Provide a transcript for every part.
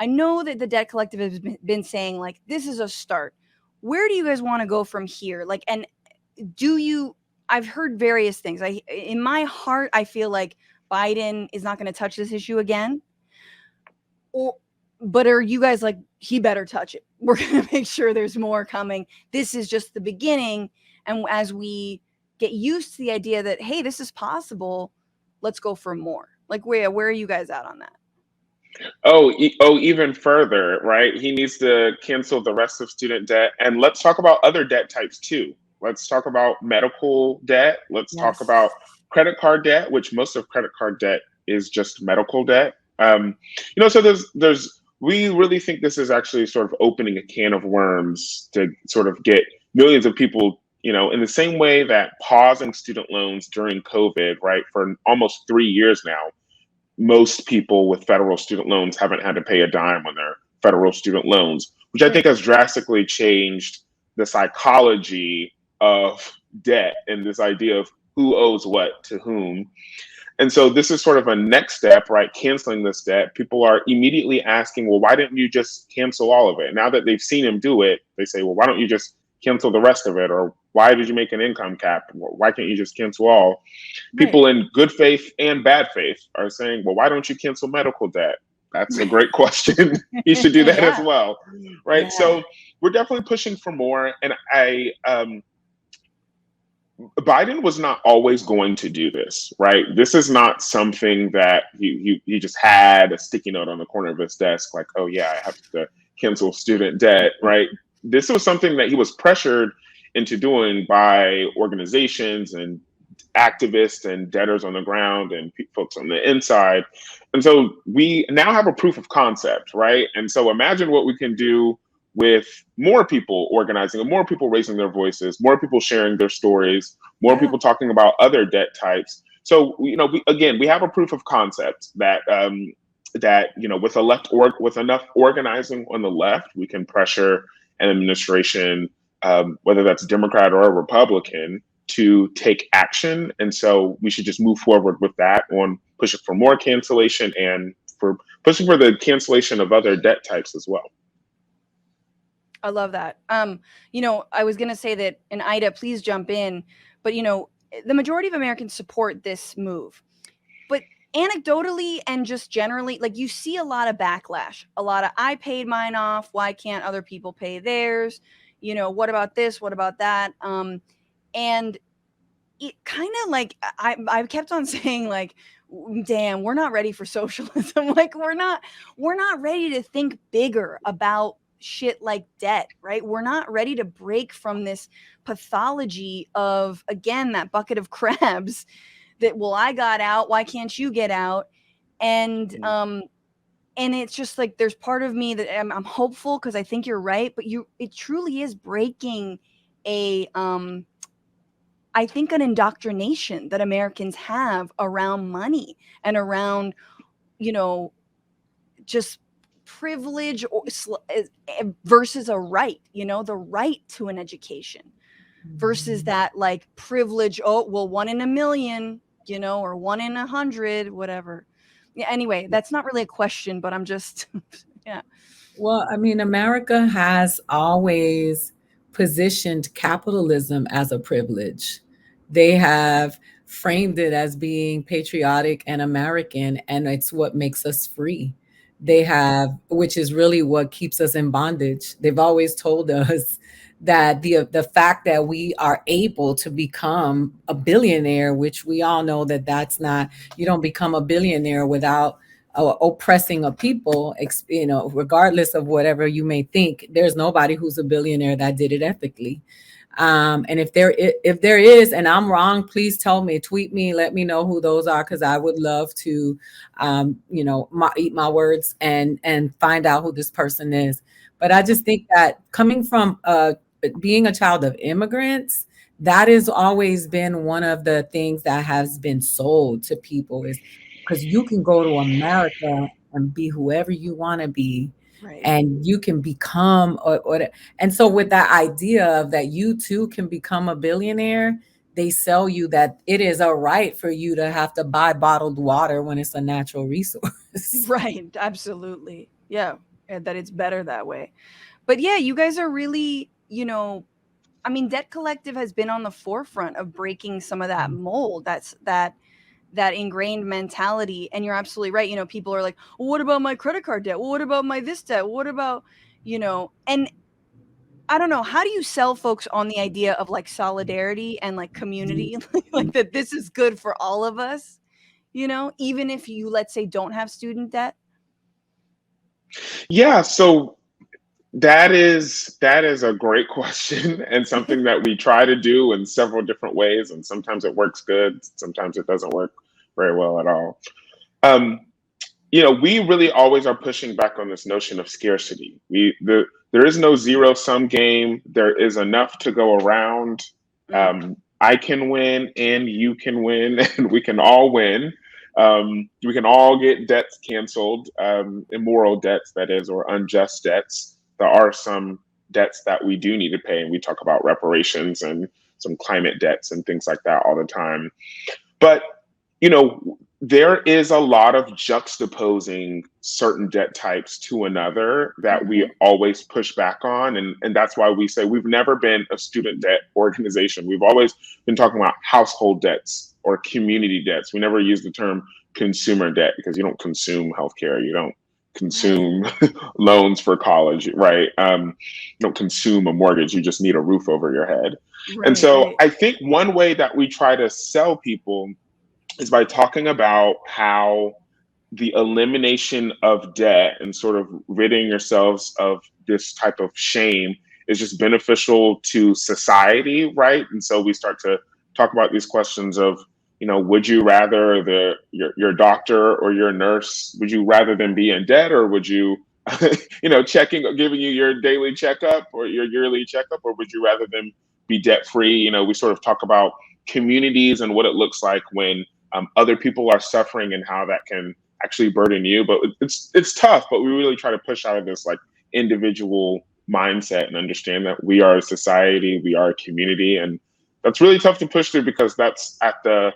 I know that the debt collective has been saying like, this is a start. Where do you guys want to go from here? Like, and I've heard various things. In my heart, I feel like Biden is not going to touch this issue again. But are you guys like, he better touch it? We're going to make sure there's more coming. This is just the beginning. And as we get used to the idea that, hey, this is possible, let's go for more. Like, where are you guys at on that? Even further, right? He needs to cancel the rest of student debt. And let's talk about other debt types too. Let's talk about medical debt. Let's talk about credit card debt, which most of credit card debt is just medical debt. So we really think this is actually sort of opening a can of worms to sort of get millions of people, in the same way that pausing student loans during COVID, right, for almost 3 years now, most people with federal student loans haven't had to pay a dime on their federal student loans, which I think has drastically changed the psychology of debt and this idea of who owes what to whom. And so this is sort of a next step, right? Canceling this debt. People are immediately asking, well, why didn't you just cancel all of it? Now that they've seen him do it, they say, well, why don't you just cancel the rest of it? Or why did you make an income cap? Why can't you just cancel all? People in good faith and bad faith are saying, well, why don't you cancel medical debt? That's a great question. You should do that as well, right? Yeah. So we're definitely pushing for more. And Biden was not always going to do this, right? This is not something that he just had a sticky note on the corner of his desk, like, oh yeah, I have to cancel student debt, right? This was something that he was pressured into doing by organizations and activists and debtors on the ground and folks on the inside. And so we now have a proof of concept, right? And so imagine what we can do with more people organizing and more people raising their voices, more people sharing their stories, more people talking about other debt types. So, we have a proof of concept that with enough organizing on the left, we can pressure an administration, whether that's Democrat or a Republican, to take action. And so we should just move forward with that on pushing for more cancellation and for pushing for the cancellation of other debt types as well. I love that. I was going to say that, and Ida, please jump in, but the majority of Americans support this move. But anecdotally and just generally, like, you see a lot of backlash, a lot of, I paid mine off, why can't other people pay theirs? What about this? What about that? And it kind of like, I kept on saying, like, damn, we're not ready for socialism. Like, we're not ready to think bigger about shit like debt, right? We're not ready to break from this pathology of, again, that bucket of crabs that, well, I got out, why can't you get out? And it's just like, there's part of me that I'm hopeful, because I think you're right, but it truly is breaking I think an indoctrination that Americans have around money and around, just privilege versus a right, the right to an education versus that, like, privilege, 1 in a million, or 1 in 100, whatever. Yeah, anyway, that's not really a question, but I'm just yeah. Well, I mean, America has always positioned capitalism as a privilege. They have framed it as being patriotic and American, and it's what makes us free. Which is really what keeps us in bondage. They've always told us that the fact that we are able to become a billionaire, which we all know that's not, you don't become a billionaire without oppressing a people, regardless of whatever you may think. There's nobody who's a billionaire that did it ethically. And if there is, and I'm wrong, please tell me, tweet me, let me know who those are, because I would love to, eat my words and find out who this person is. But I just think that coming from being a child of immigrants, that has always been one of the things that has been sold to people, is because you can go to America and be whoever you want to be. Right. And you can become, and so with that idea of that you too can become a billionaire, they sell you that it is a right for you to have to buy bottled water when it's a natural resource. Right. Absolutely. Yeah. that it's better that way. But yeah, you guys are really, I mean, Debt Collective has been on the forefront of breaking some of that mold. That ingrained mentality. And you're absolutely right. People are like, well, what about my credit card debt? Well, what about my this debt? What about, and I don't know, how do you sell folks on the idea of like solidarity and like community, like that this is good for all of us, even if you, let's say, don't have student debt? Yeah, so that is a great question and something that we try to do in several different ways, and sometimes it works good, sometimes it doesn't work very well at all. Um, we really always are pushing back on this notion of scarcity. There is no zero sum game. There is enough to go around. I can win and you can win and we can all win. We can all get debts canceled, immoral debts, that is, or unjust debts. There are some debts that we do need to pay, and we talk about reparations and some climate debts and things like that all the time. But, there is a lot of juxtaposing certain debt types to another that we always push back on. And that's why we say we've never been a student debt organization. We've always been talking about household debts or community debts. We never use the term consumer debt because you don't consume healthcare. You don't consume loans for college, right? You don't consume a mortgage. You just need a roof over your head. And so I think one way that we try to sell people is by talking about how the elimination of debt and sort of ridding yourselves of this type of shame is just beneficial to society, right? And so we start to talk about these questions of, would you rather your doctor or your nurse, would you rather them be in debt, or would you, giving you your daily checkup or your yearly checkup, or would you rather them be debt free? We sort of talk about communities and what it looks like when other people are suffering and how that can actually burden you. But it's tough, but we really try to push out of this like individual mindset and understand that we are a society, we are a community. And that's really tough to push through because that's at the,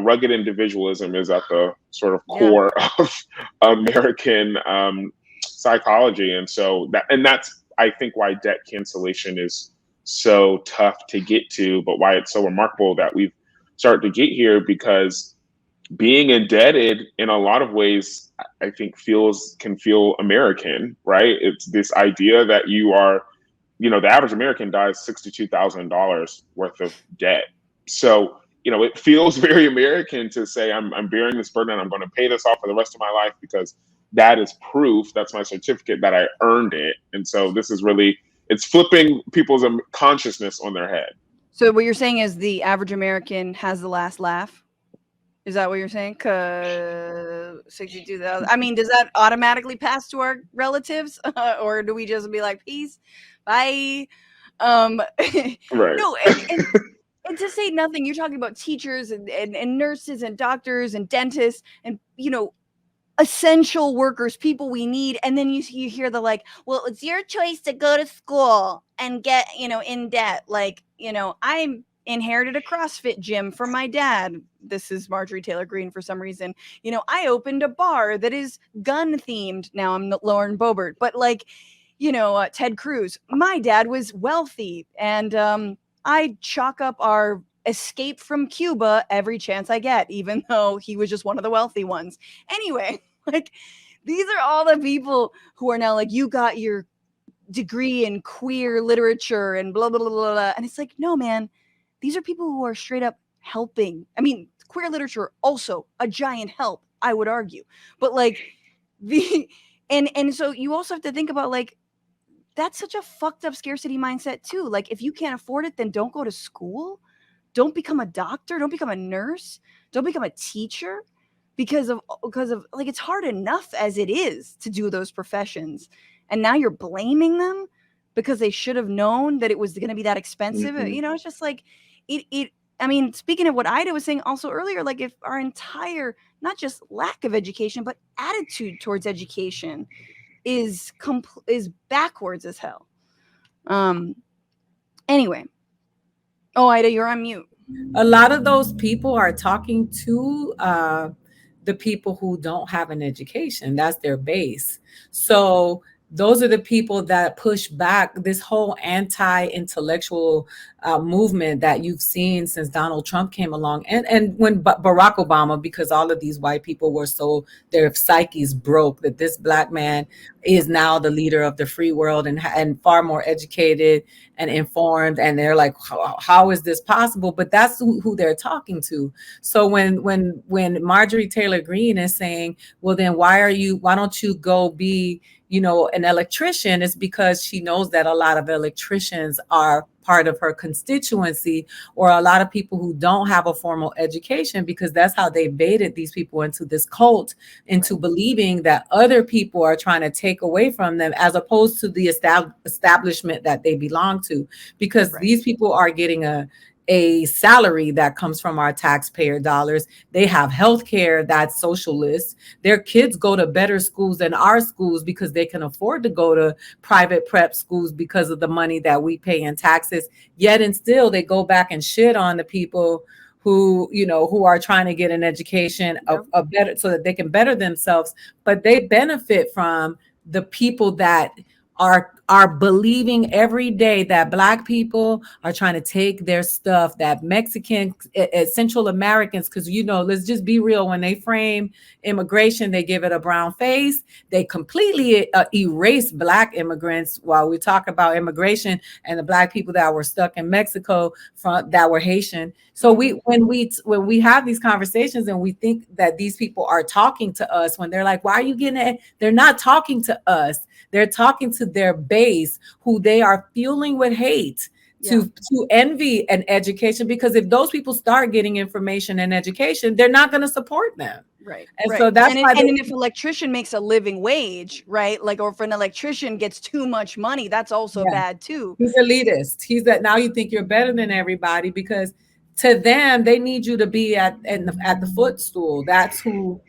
rugged individualism is at the sort of core of American psychology. And so that's, I think, why debt cancellation is so tough to get to, but why it's so remarkable that we've started to get here, because being indebted in a lot of ways, I think can feel American, right? It's this idea that you are, the average American dies $62,000 worth of debt. So, it feels very American to say, I'm bearing this burden and I'm going to pay this off for the rest of my life because that is proof, that's my certificate that I earned it. And so this is really, it's flipping people's consciousness on their head. So what you're saying is the average American has the last laugh? Is that what you're saying? Because 62,000. I mean, does that automatically pass to our relatives, or do we just be like, peace, bye? Right. No, and to say nothing, you're talking about teachers and nurses and doctors and dentists and essential workers, people we need. And then you hear the like, well, it's your choice to go to school and get in debt. Like, I'm inherited a CrossFit gym from my dad. This is Marjorie Taylor Greene for some reason. I opened a bar that is gun themed. Now I'm Lauren Boebert, but like, Ted Cruz. My dad was wealthy, and I chalk up our escape from Cuba every chance I get, even though he was just one of the wealthy ones. Anyway, like, these are all the people who are now like, you got your degree in queer literature and blah, blah, blah, blah, blah. And it's like, no, man, these are people who are straight up helping. I mean, queer literature also a giant help, I would argue. But like and so you also have to think about like, that's such a fucked up scarcity mindset too. Like, if you can't afford it, then don't go to school. Don't become a doctor. Don't become a nurse. Don't become a teacher because of like, it's hard enough as it is to do those professions. And now you're blaming them because they should have known that it was going to be that expensive. It's just like I mean, speaking of what Ida was saying also earlier, like, if our entire, not just lack of education, but attitude towards education is backwards as hell. Anyway. Oh, Ida, you're on mute. A lot of those people are talking to the people who don't have an education. That's their base. So those are the people that push back this whole anti-intellectual movement that you've seen since Donald Trump came along, and when Barack Obama, because all of these white people were so, their psyches broke that this black man is now the leader of the free world and far more educated and informed, and they're like, how is this possible? But that's who they're talking to. So when Marjorie Taylor Greene is saying, well, then why don't you go be, you know, an electrician, is because she knows that a lot of electricians are part of her constituency, or a lot of people who don't have a formal education, because that's how they baited these people into this cult, into believing that other people are trying to take away from them, as opposed to the establishment that they belong to, because these people are getting a salary that comes from our taxpayer dollars. They have health care that's socialist. Their kids go to better schools than our schools because they can afford to go to private prep schools because of the money that we pay in taxes. Yet and still they go back and shit on the people who, you know, who are trying to get an education a better, so that they can better themselves. But they benefit from the people that are believing every day that black people are trying to take their stuff, that Mexican, Central Americans, because, you know, let's just be real, when they frame immigration, they give it a brown face. They completely erase black immigrants while we talk about immigration and the black people that were stuck in Mexico that were Haitian. So when we have these conversations and we think that these people are talking to us, when they're like, why are you getting it? They're not talking to us. They're talking to their base, who they are fueling with hate, to envy and education, because if those people start getting information and education, they're not going to support them. Right. And so that's why and if an electrician makes a living wage, right? Like, or if an electrician gets too much money, that's also bad too. He's elitist. He's that now you think you're better than everybody, because to them, they need you to be at the footstool. That's who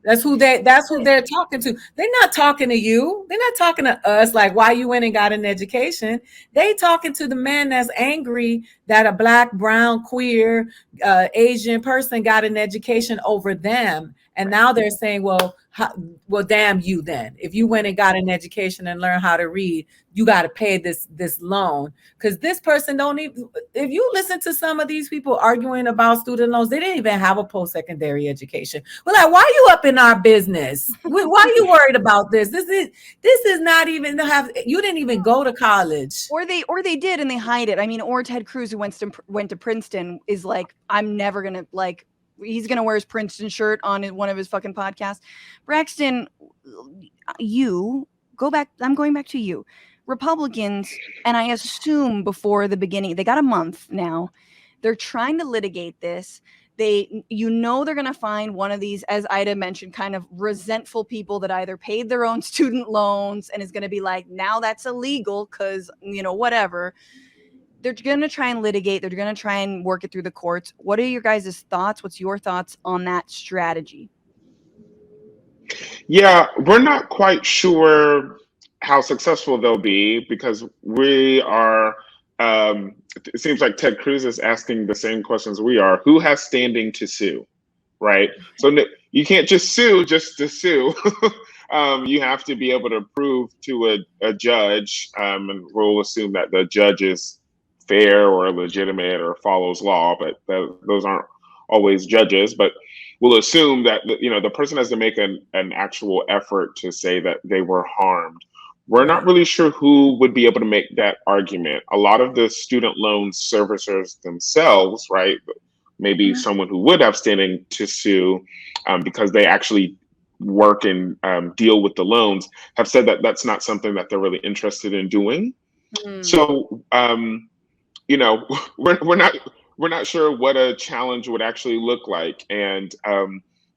they're talking to. They're not talking to you. They're not talking to us like why you went and got an education. They talking to the man that's angry that a black, brown, queer, Asian person got an education over them. And now they're saying, well, damn you then. If you went and got an education and learned how to read, you got to pay this loan. Because this person don't even, if you listen to some of these people arguing about student loans, they didn't even have a post-secondary education. We're like, why are you up in our business? Why are you worried about this? This is not even you didn't even go to college. Or they did and they hide it. I mean, or Ted Cruz, who went to Princeton, is like, I'm never gonna, like, he's gonna wear his Princeton shirt on one of his fucking podcasts. Braxton, you go back. I'm going back to you. Republicans, and I assume before the beginning, they got a month now. They're trying to litigate this. They're going to find one of these, as Ida mentioned, kind of resentful people that either paid their own student loans and is going to be like, now that's illegal because, you know, whatever. They're going to try and litigate. They're going to try and work it through the courts. What are your guys' thoughts? What's your thoughts on that strategy? Yeah, we're not quite sure how successful they'll be, because we are, it seems like Ted Cruz is asking the same questions we are. Who has standing to sue, right? So you can't just sue just to sue. You have to be able to prove to a judge, and we'll assume that the judge is fair or legitimate or follows law, but those aren't always judges. But we'll assume that the person has to make an actual effort to say that they were harmed. We're not really sure who would be able to make that argument. A lot of the student loan servicers themselves, right? Maybe someone who would have standing to sue because they actually work and deal with the loans, have said that that's not something that they're really interested in doing. So, we're not sure what a challenge would actually look like. And,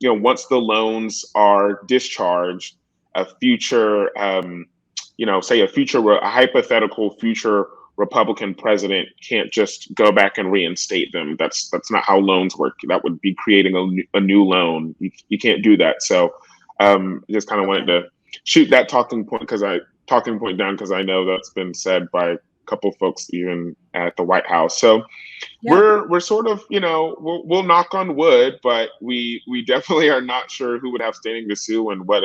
once the loans are discharged, a future, a hypothetical future Republican president can't just go back and reinstate them. That's not how loans work. That would be creating a new loan. You can't do that. So just kind of wanted to shoot that talking point down, because I know that's been said by a couple of folks even at the White House. So we're sort of, we'll knock on wood, but we definitely are not sure who would have standing to sue and what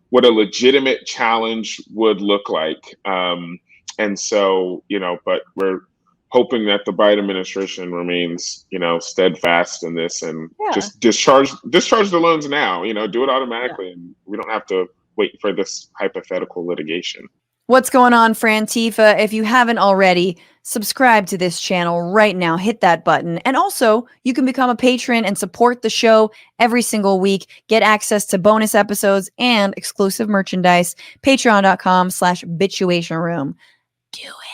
what a legitimate challenge would look like. And so, but we're hoping that the Biden administration remains, steadfast in this and just discharge the loans now, do it automatically. And we don't have to wait for this hypothetical litigation. What's going on, Frantifa? If you haven't already, subscribe to this channel right now. Hit that button. And also, you can become a patron and support the show every single week. Get access to bonus episodes and exclusive merchandise. Patreon.com/Bitchuation Room. Do it.